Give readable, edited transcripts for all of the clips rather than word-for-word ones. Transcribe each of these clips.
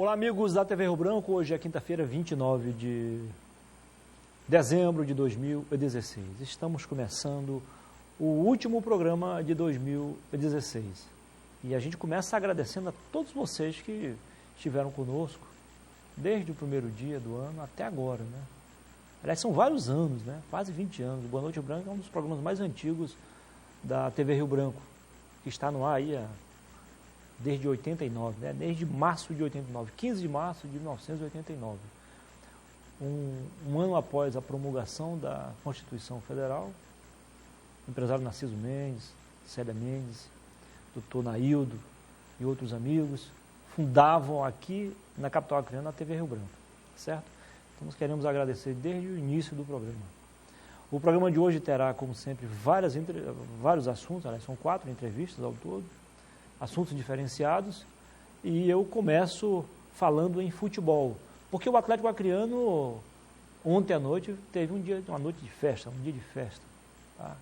Olá, amigos da TV Rio Branco. Hoje é quinta-feira, 29 de dezembro de 2016. Estamos começando o último programa de 2016. E a gente começa agradecendo a todos vocês que estiveram conosco desde o primeiro dia do ano até agora, né? Aliás, são vários anos, né? Quase 20 anos. O Boa Noite Rio Branco é um dos programas mais antigos da TV Rio Branco, que está no ar aí desde 89, né? Desde março de 89, 15 de março de 1989. Um ano após a promulgação da Constituição Federal, o empresário Narciso Mendes, Célia Mendes, doutor Naildo e outros amigos fundavam aqui na capital acreana a TV Rio Branco, certo? Então nós queremos agradecer desde o início do programa. O programa de hoje terá, como sempre, vários assuntos, aliás, são 4 entrevistas ao todo, assuntos diferenciados, e eu começo falando em futebol, porque o Atlético Acreano ontem à noite teve uma noite de festa, um dia de festa, tá?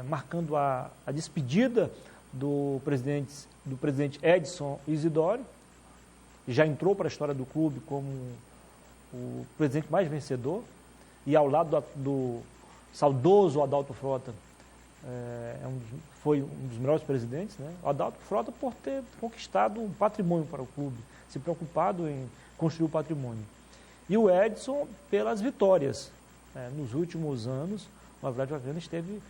Marcando a despedida do presidente Edson Isidório, que já entrou para a história do clube como o presidente mais vencedor, e ao lado do saudoso Adalto Frota, foi um dos melhores presidentes, né? O Adalto Frota por ter conquistado um patrimônio para o clube, se preocupado em construir o patrimônio. E o Edson pelas vitórias. Nos últimos anos, o Atlético Acreano esteve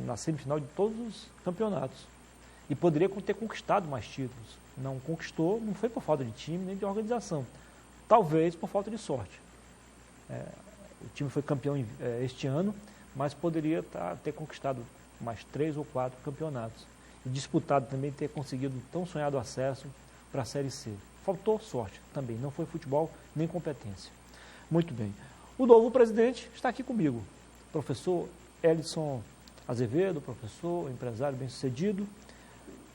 na semifinal de todos os campeonatos. E poderia ter conquistado mais títulos. Não conquistou, não foi por falta de time nem de organização. Talvez por falta de sorte. O time foi campeão este ano, mas poderia ter conquistado mais 3 ou 4 campeonatos. E disputado também, ter conseguido tão sonhado acesso para a Série C. Faltou sorte também, não foi futebol nem competência. Muito bem. O novo presidente está aqui comigo, professor Elison Azevedo, professor, empresário bem-sucedido,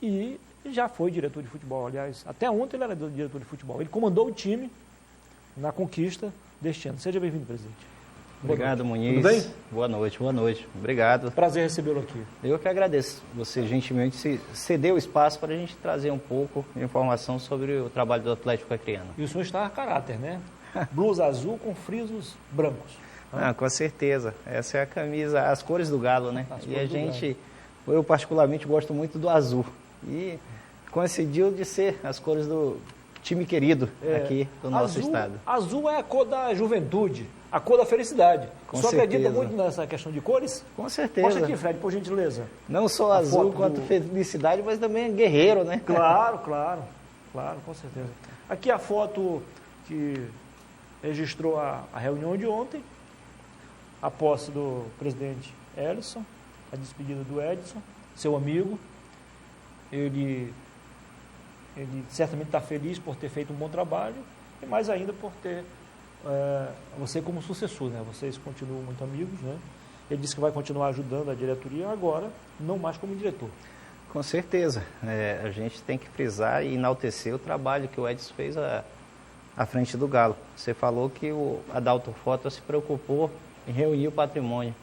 e já foi diretor de futebol. Aliás, até ontem ele era diretor de futebol. Ele comandou o time na conquista deste ano. Seja bem-vindo, presidente. Obrigado, Muniz. Tudo bem? Boa noite. Obrigado. Prazer recebê-lo aqui. Eu que agradeço. Você gentilmente cedeu o espaço para a gente trazer um pouco de informação sobre o trabalho do Atlético Acreano. E o senhor está a caráter, né? Blusa azul com frisos brancos. Com certeza. Essa é a camisa, as cores do Galo, né? E a gente, eu particularmente gosto muito do azul. E coincidiu de ser as cores do time querido aqui do nosso estado. Azul é a cor da juventude, a cor da felicidade. Com Só certeza. acredita muito nessa questão de cores? Com certeza. Mostra aqui, Fred, por gentileza. Não só azul quanto felicidade, mas também guerreiro, né? Claro, com certeza. Aqui a foto que registrou a reunião de ontem, a posse do presidente Elison, a despedida do Edson, seu amigo. Ele certamente está feliz por ter feito um bom trabalho, e mais ainda por ter você como sucessor, né? Vocês continuam muito amigos, né? Ele disse que vai continuar ajudando a diretoria agora, não mais como diretor. Com certeza. A gente tem que frisar e enaltecer o trabalho que o Edson fez à frente do Galo. Você falou que o Adalto Frota se preocupou em reunir o patrimônio.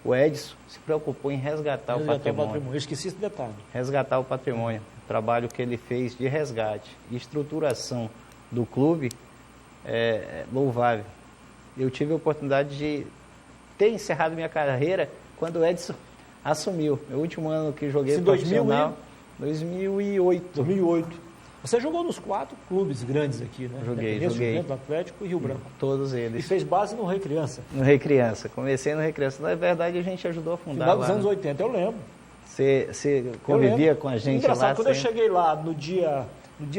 O Edson se preocupou em resgatar o patrimônio. Eu esqueci esse detalhe. Resgatar o patrimônio. O trabalho que ele fez de resgate e estruturação do clube é louvável. Eu tive a oportunidade de ter encerrado minha carreira quando o Edson assumiu. Meu último ano que joguei profissional, 2008. 2008. Você jogou nos 4 clubes grandes aqui, né? Joguei. Do Atlético e Rio Branco. Todos eles. E fez base no Rei Criança. No Rei Criança. Comecei no Rei Criança. Na verdade, a gente ajudou a fundar Final lá. dos anos 80, eu lembro. Você convivia com a gente engraçado, lá? Quando eu cheguei lá no dia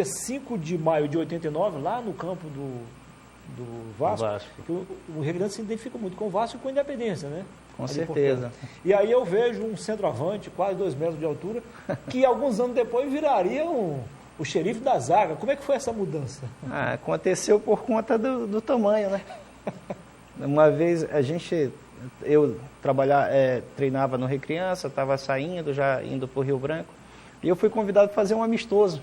5 de maio de 89, lá no campo do Vasco, o Rio Grande se identifica muito com o Vasco e com a Independência, né? Com certeza. E aí eu vejo um centroavante, quase 2 metros de altura, que alguns anos depois viraria o xerife da zaga. Como é que foi essa mudança? Aconteceu por conta do tamanho, né? Uma vez eu treinava no Rei Criança, estava saindo, já indo para o Rio Branco, e eu fui convidado para fazer um amistoso.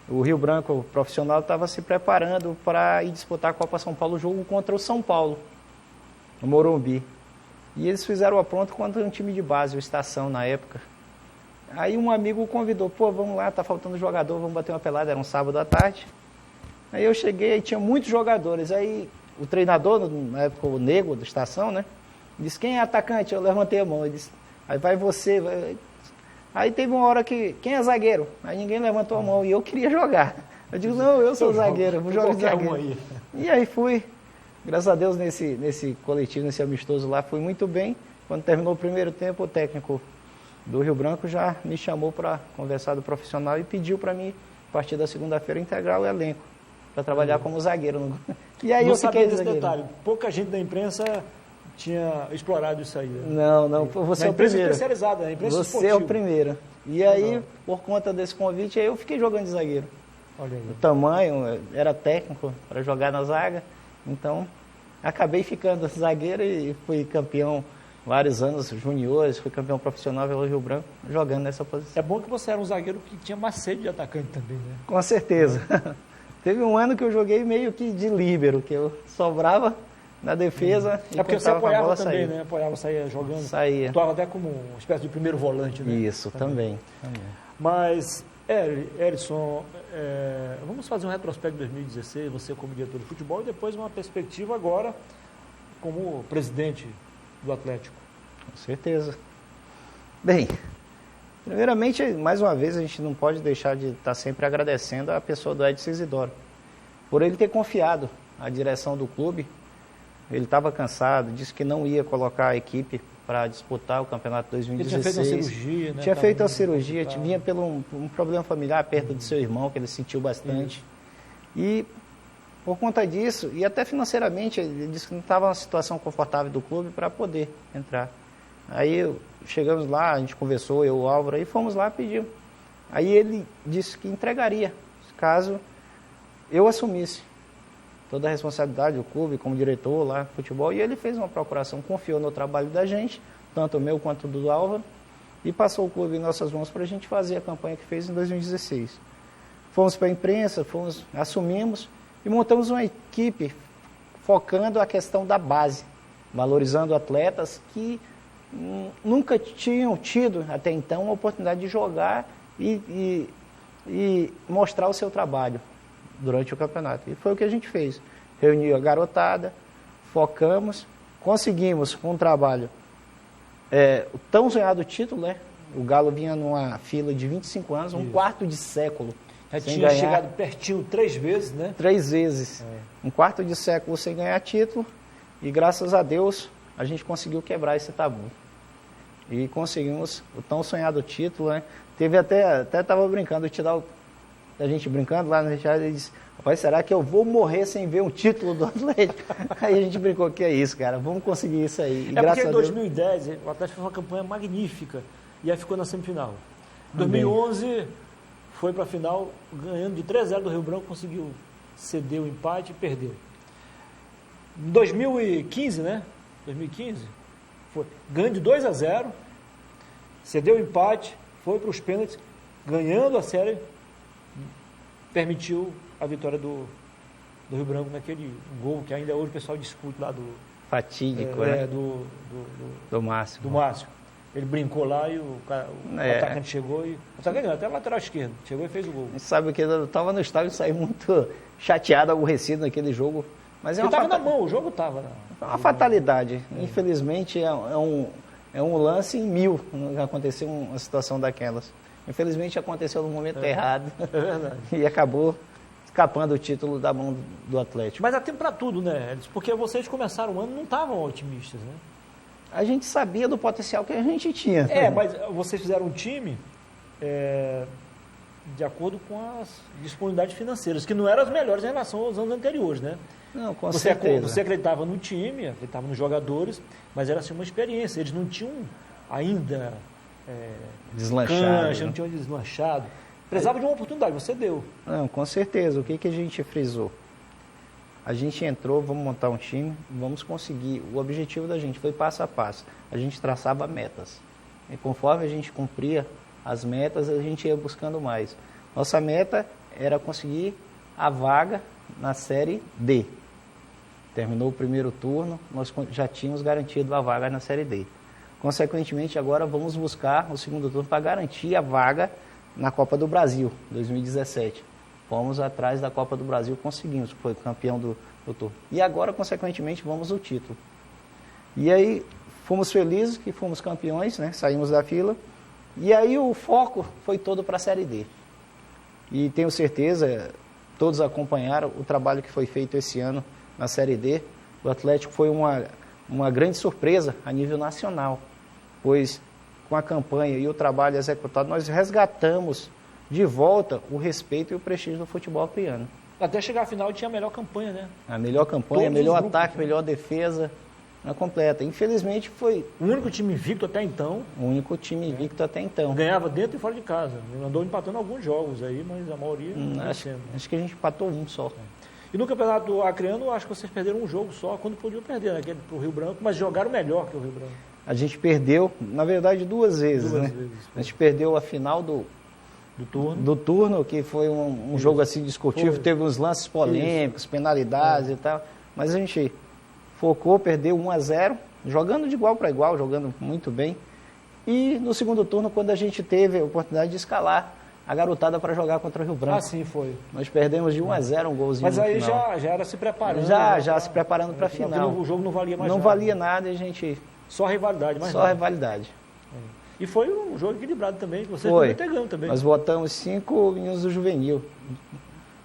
O Rio Branco, o profissional, estava se preparando para ir disputar a Copa São Paulo, jogo contra o São Paulo, no Morumbi. E eles fizeram a pronta contra um time de base, o Estação, na época. Aí um amigo convidou, vamos lá, tá faltando jogador, vamos bater uma pelada, era um sábado à tarde. Aí eu cheguei, aí tinha muitos jogadores. Aí o treinador, na época o Nego, da estação, né? Disse, quem é atacante? Eu levantei a mão. Ele disse, aí vai você. Vai. Aí teve uma hora que, quem é zagueiro? Aí ninguém levantou a mão e eu queria jogar. Eu digo, não, eu sou zagueiro, eu vou jogar de zagueiro. Aí. E aí fui, graças a Deus, nesse coletivo, nesse amistoso lá, fui muito bem. Quando terminou o primeiro tempo, o técnico do Rio Branco já me chamou para conversar do profissional e pediu para mim, a partir da segunda-feira, integrar o elenco, para trabalhar como zagueiro. E aí não eu fiquei desse zagueiro. Detalhe, pouca gente da imprensa tinha explorado isso aí. Né? Não, você é o primeiro. Especializada, a imprensa Você é o primeiro. E aí, por conta desse convite, aí eu fiquei jogando de zagueiro. Olha aí. O tamanho, era técnico para jogar na zaga, então acabei ficando zagueiro e fui campeão vários anos juniores, fui campeão profissional pelo Rio Branco, jogando nessa posição. É bom que você era um zagueiro que tinha mais sede de atacante também, né? Com certeza. Teve um ano que eu joguei meio que de líbero, que eu sobrava na defesa. É porque você apoiava bola, também, saía. né? Apoiava, saía jogando. Saía. Atuava até como uma espécie de primeiro volante, né? Isso, também. Mas, Erisson, vamos fazer um retrospecto de 2016, você como diretor de futebol, e depois uma perspectiva agora como presidente do Atlético. Com certeza. Bem, primeiramente, mais uma vez, a gente não pode deixar de estar sempre agradecendo a pessoa do Edson Isidoro, por ele ter confiado a direção do clube. Ele estava cansado, disse que não ia colocar a equipe para disputar o campeonato 2016. Ele tinha feito uma cirurgia, né? Tinha feito a cirurgia, vinha pelo um problema familiar perto do seu irmão, que ele sentiu bastante. E por conta disso, e até financeiramente, ele disse que não estava numa situação confortável do clube para poder entrar. Aí chegamos lá, a gente conversou, eu e o Álvaro, aí fomos lá, pedimos. Aí ele disse que entregaria, caso eu assumisse toda a responsabilidade do clube, como diretor lá de futebol, e ele fez uma procuração, confiou no trabalho da gente, tanto o meu quanto o do Álvaro, e passou o clube em nossas mãos para a gente fazer a campanha que fez em 2016. Fomos para a imprensa, assumimos e montamos uma equipe focando a questão da base, valorizando atletas que nunca tinham tido até então a oportunidade de jogar e mostrar o seu trabalho durante o campeonato. E foi o que a gente fez. Reuniu a garotada, focamos, conseguimos com um trabalho o tão sonhado título, né? O Galo vinha numa fila de 25 anos, um quarto de século. Já tinha chegado pertinho 3 vezes, né? 3 vezes. Um quarto de século sem ganhar título. E graças a Deus a gente conseguiu quebrar esse tabu. E conseguimos o tão sonhado título, né? Teve até estava brincando, a gente brincando lá no Richard, ele disse, rapaz, será que eu vou morrer sem ver um título do Atlético? Aí a gente brincou, que é isso, cara, vamos conseguir isso aí. E porque em 2010 o Atlético fez uma campanha magnífica e aí ficou na semifinal. Em 2011 foi para a final, ganhando de 3-0 do Rio Branco, conseguiu ceder o empate e perdeu. Em 2015, né? 2015, foi ganhando de 2-0, cedeu o empate, foi para os pênaltis, ganhando a série, permitiu a vitória do Rio Branco naquele gol que ainda hoje o pessoal discute lá do... Fatídico, né? Do Márcio. Do Márcio. Ele brincou lá e o atacante chegou e... O atacante não, até o lateral esquerdo. Chegou e fez o gol. A gente sabe que eu estava no estádio e saí muito chateado, aborrecido naquele jogo. Mas ele estava na mão, o jogo estava. É uma fatalidade. Infelizmente, é um lance em 1000 que aconteceu uma situação daquelas. Infelizmente aconteceu no momento errado. É verdade. E acabou escapando o título da mão do Atlético. Mas há tempo para tudo, né? Porque vocês começaram o ano e não estavam otimistas, né? A gente sabia do potencial que a gente tinha. Mas vocês fizeram um time de acordo com as disponibilidades financeiras, que não eram as melhores em relação aos anos anteriores, né? Não, com certeza. Você acreditava no time, acreditava nos jogadores, mas era assim uma experiência. Eles não tinham ainda... deslanchado. Não tinham deslanchado. Precisava de uma oportunidade, você deu. Não, com certeza. O que a gente frisou? A gente entrou, vamos montar um time, vamos conseguir. O objetivo da gente foi passo a passo. A gente traçava metas. E conforme a gente cumpria as metas, a gente ia buscando mais. Nossa meta era conseguir a vaga na Série D. Terminou o primeiro turno, nós já tínhamos garantido a vaga na Série D. Consequentemente, agora vamos buscar o segundo turno para garantir a vaga na Copa do Brasil, 2017. fomos atrás da Copa do Brasil, conseguimos, foi campeão do turno. E agora, consequentemente, vamos ao título. E aí, fomos felizes que fomos campeões, né? Saímos da fila. E aí o foco foi todo para a Série D. E tenho certeza, todos acompanharam o trabalho que foi feito esse ano na Série D. O Atlético foi uma grande surpresa a nível nacional, pois com a campanha e o trabalho executado, nós resgatamos de volta o respeito e o prestígio do futebol acreano. Até chegar à final tinha a melhor campanha, né? A melhor campanha, Todos melhor os grupos, ataque, né? melhor defesa, na completa. Infelizmente foi O único time invicto até então, o único time invicto até então. ganhava dentro e fora de casa. Andou empatando alguns jogos aí, mas a maioria vencendo. Acho que a gente empatou um só. E no campeonato acreano, acho que vocês perderam um jogo só, quando podiam perder, né? Para o Rio Branco, mas jogaram melhor que o Rio Branco. A gente perdeu, na verdade, duas vezes, né? A gente perdeu a final do turno, que foi um jogo assim discutível, teve uns lances polêmicos, penalidades e tal, mas a gente focou, perdeu 1-0, jogando de igual para igual, jogando muito bem. E no segundo turno, quando a gente teve a oportunidade de escalar a garotada para jogar contra o Rio Branco. Ah, sim, foi. Nós perdemos de 1-0 um golzinho. Mas aí no final. já era se preparando. Já se preparando para a porque final. O jogo não valia mais não nada. valia nada e a gente... Só rivalidade, mais Só nada. rivalidade. E foi um jogo equilibrado também, que vocês Foi. também ganham também. Nós botamos 5 meninos do juvenil.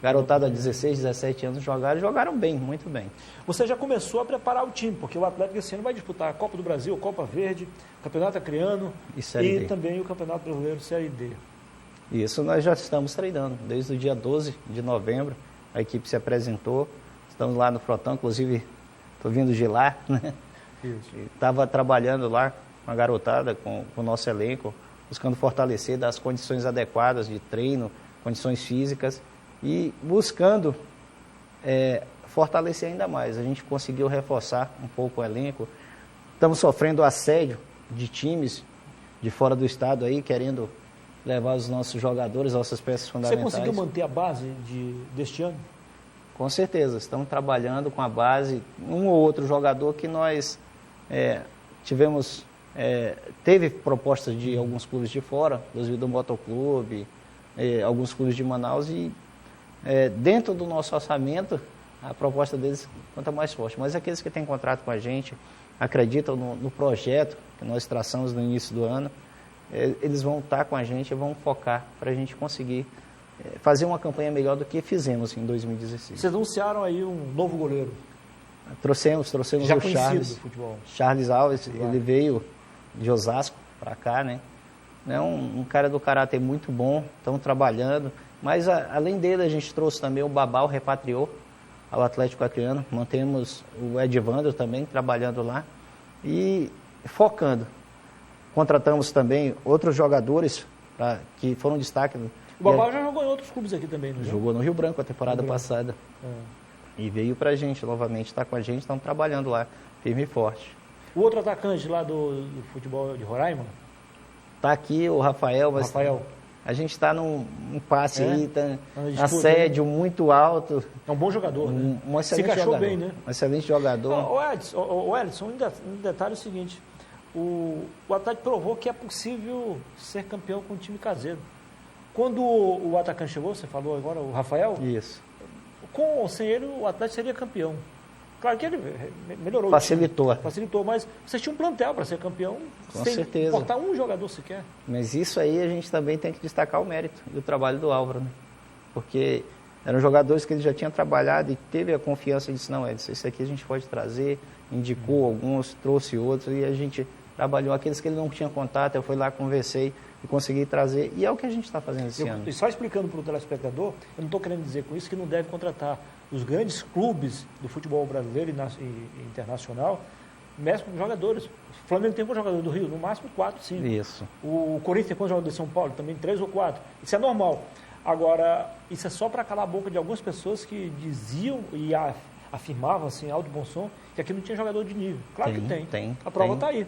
Garotada de 16, 17 anos jogaram bem, muito bem. Você já começou a preparar o time, porque o Atlético esse ano vai disputar a Copa do Brasil, a Copa Verde, Campeonato Acreano E Série D. também o Campeonato Brasileiro Série D. Isso nós já estamos treinando. Desde o dia 12 de novembro, a equipe se apresentou. Estamos lá no Frotão, inclusive estou vindo de lá, né? Estava trabalhando lá com a garotada, com o nosso elenco, buscando fortalecer, dar as condições adequadas de treino, condições físicas e buscando fortalecer ainda mais. A gente conseguiu reforçar um pouco o elenco. Estamos sofrendo assédio de times de fora do estado aí, querendo levar os nossos jogadores, nossas peças Você fundamentais. conseguiu manter a base deste ano? Com certeza, estamos trabalhando com a base, um ou outro jogador que nós teve propostas de alguns clubes de fora, inclusive do Motoclube, alguns clubes de Manaus, e dentro do nosso orçamento, a proposta deles conta mais forte. Mas aqueles que têm contrato com a gente, acreditam no projeto que nós traçamos no início do ano, eles vão estar com a gente e vão focar para a gente conseguir fazer uma campanha melhor do que fizemos em 2016. Vocês anunciaram aí um novo goleiro. Trouxemos Já o conhecido Charles. do futebol. Charles Alves, ele veio de Osasco para cá, né? É um cara do caráter muito bom, estão trabalhando. Mas além dele, a gente trouxe também o Babal, repatriou ao Atlético Acreano. Mantemos o Edvander também trabalhando lá e focando. Contratamos também outros jogadores que foram destaque. O Babal já jogou em outros clubes aqui também, não é? Jogou no Rio Branco a temporada passada. E veio pra gente novamente, está com a gente, estão trabalhando lá, firme e forte. O outro atacante lá do futebol de Roraima? Está aqui o Rafael, mas Rafael. a gente está num passe aí, tá disputa, assédio muito alto. É um bom jogador, né? Um excelente Se encaixou jogador. bem, né? Um excelente jogador. O Edson, um detalhe é o seguinte, o Atlético provou que é possível ser campeão com um time caseiro. Quando o atacante chegou, você falou agora, o Rafael, Isso. com ou sem ele, o Atlético seria campeão. Claro que ele melhorou. Facilitou. Facilitou, mas você tinha um plantel para ser campeão, Com sem certeza. importar um jogador sequer. Mas isso aí a gente também tem que destacar o mérito e o trabalho do Álvaro, né? Porque eram jogadores que ele já tinha trabalhado e teve a confiança e disse, não, Edson, isso aqui a gente pode trazer, indicou alguns, trouxe outros e a gente trabalhou. Aqueles que ele não tinha contato, eu fui lá, conversei e consegui trazer. E é o que a gente está fazendo esse ano. E só explicando para o telespectador, eu não estou querendo dizer com isso que não deve contratar os grandes clubes do futebol brasileiro e internacional, mesmo com jogadores. O Flamengo tem quantos jogadores do Rio? No máximo 4, 5. Isso. O Corinthians tem quantos jogadores de São Paulo? Também 3 ou 4. Isso é normal. Agora, isso é só para calar a boca de algumas pessoas que diziam e afirmavam, assim, alto e bom som, que aqui não tinha jogador de nível. Claro que tem. Tem. A prova está aí.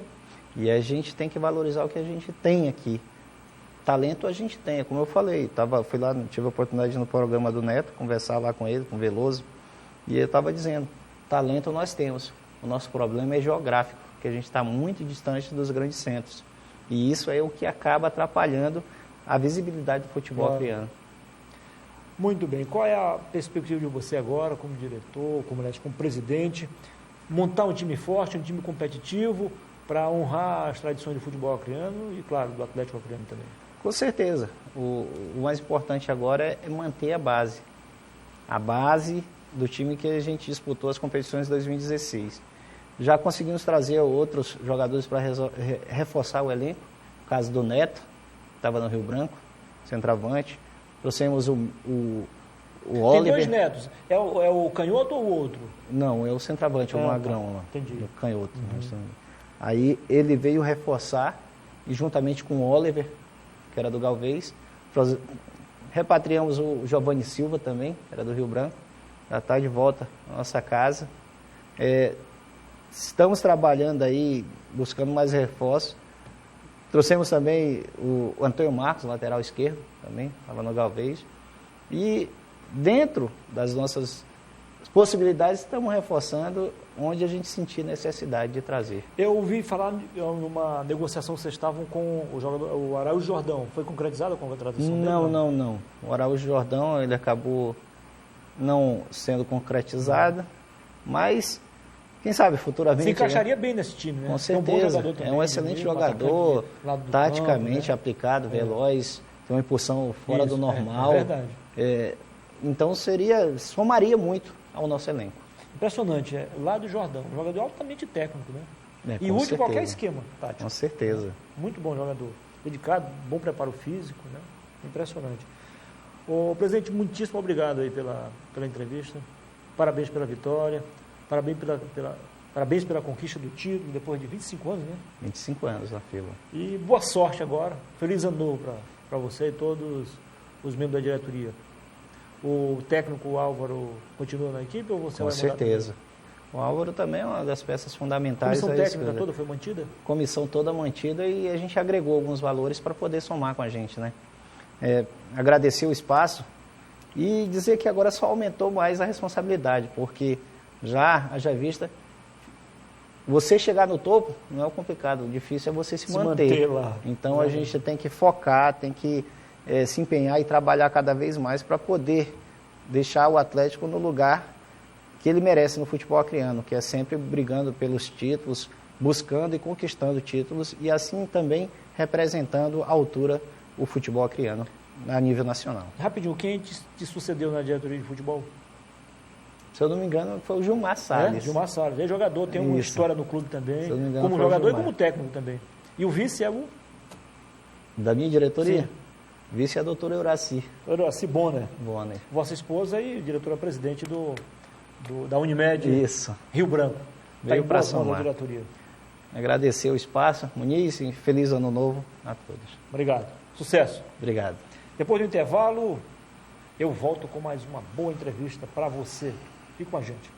E a gente tem que valorizar o que a gente tem aqui. Talento a gente tem, como eu falei, fui lá, tive a oportunidade de ir no programa do Neto, conversar lá com ele, com o Veloso, e ele estava dizendo, talento nós temos, o nosso problema é geográfico, que a gente está muito distante dos grandes centros. E isso é o que acaba atrapalhando a visibilidade do futebol acreano. Muito bem. Qual é a perspectiva de você agora, como diretor, como presidente? Montar um time forte, um time competitivo, para honrar as tradições do futebol acreano e, claro, do Atlético Acreano também. Com certeza. O mais importante agora é manter a base. A base do time que a gente disputou as competições de 2016. Já conseguimos trazer outros jogadores para reforçar o elenco. O caso do Neto, que estava no Rio Branco, centroavante. Trouxemos o Oliver. Tem 2 Netos. É o canhoto ou o outro? Não, é o centroavante, o magrão tá. lá. Entendi. O canhoto. Aí ele veio reforçar, e juntamente com o Oliver, que era do Galvez, repatriamos o Giovanni Silva também, era do Rio Branco, já está de volta à nossa casa. Estamos trabalhando aí, buscando mais reforços. Trouxemos também o Antônio Marcos, lateral esquerdo, também, estava no Galvez. E dentro das nossas possibilidades, estamos reforçando onde a gente sentir necessidade de trazer. Eu ouvi falar numa negociação que vocês estavam com o Araújo Jordão. Foi concretizada a contratação dele? Não. O Araújo Jordão, ele acabou não sendo concretizado, mas quem sabe futuramente... Se encaixaria bem nesse time, né? Com certeza, também, um excelente jogador, taticamente aplicado, veloz, tem uma impulsão fora do normal. É verdade. Então somaria muito ao nosso elenco. Impressionante, lá do Jordão, um jogador altamente técnico, né? E com útil em qualquer certeza. esquema tático. Com certeza. Muito bom jogador, dedicado, bom preparo físico, né? Impressionante. Ô, presidente, muitíssimo obrigado aí pela entrevista, parabéns pela vitória, parabéns pela conquista do título, depois de 25 anos, né? 25 anos na fila. E boa sorte agora, feliz ano novo para você e todos os membros da diretoria. O técnico Álvaro continua na equipe ou você vai mudar? Com certeza. O Álvaro também é uma das peças fundamentais. A comissão técnica toda foi mantida? Comissão toda mantida, e a gente agregou alguns valores para poder somar com a gente, né? Agradecer o espaço e dizer que agora só aumentou mais a responsabilidade, porque haja vista, você chegar no topo não é o complicado, o difícil é você se manter lá. Então a gente tem que focar, tem que se empenhar e trabalhar cada vez mais para poder deixar o Atlético no lugar que ele merece no futebol acreano, que é sempre brigando pelos títulos, buscando e conquistando títulos, e assim também representando à altura o futebol acreano a nível nacional. Rapidinho, quem te sucedeu na diretoria de futebol? Se eu não me engano, foi o Gilmar Salles. Gilmar Salles, é jogador, tem uma história no clube também, Se eu não me engano, como jogador e como técnico também. E o vice é o? Da minha diretoria? Sim. Vice é a doutora Euraci. Euraci Bonner. Bonner. Vossa esposa e diretora-presidente da Unimed. Isso. Rio Branco. Veio para somar. Diretoria. Agradecer o espaço, Muniz, e feliz ano novo a todos. Obrigado. Sucesso. Obrigado. Depois do intervalo, eu volto com mais uma boa entrevista para você. Fique com a gente.